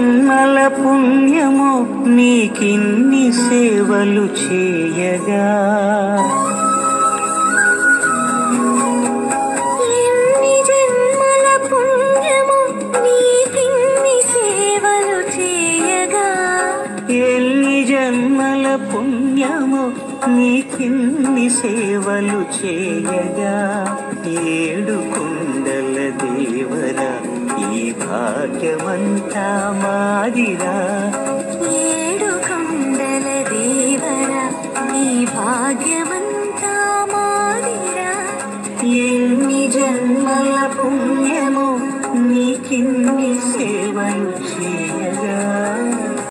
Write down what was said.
జన్మల పుణ్యము నీకిన్ని సేవలు చేయగా ఎన్ని జన్మల పుణ్యము నీకిన్ని సేవలు చేయగా ఎన్ని జన్మల పుణ్యము నీకిన్ని సేవలు చేయగా ఏడు కొండల దేవరా ఈ భాగ్యమంతా మాదిరా ఏడు కొండల దేవరా ఈ భాగ్యమంతా మాదిరా ఎన్ని జన్మల పుణ్యము నీకిన్ని సేవలు చేయ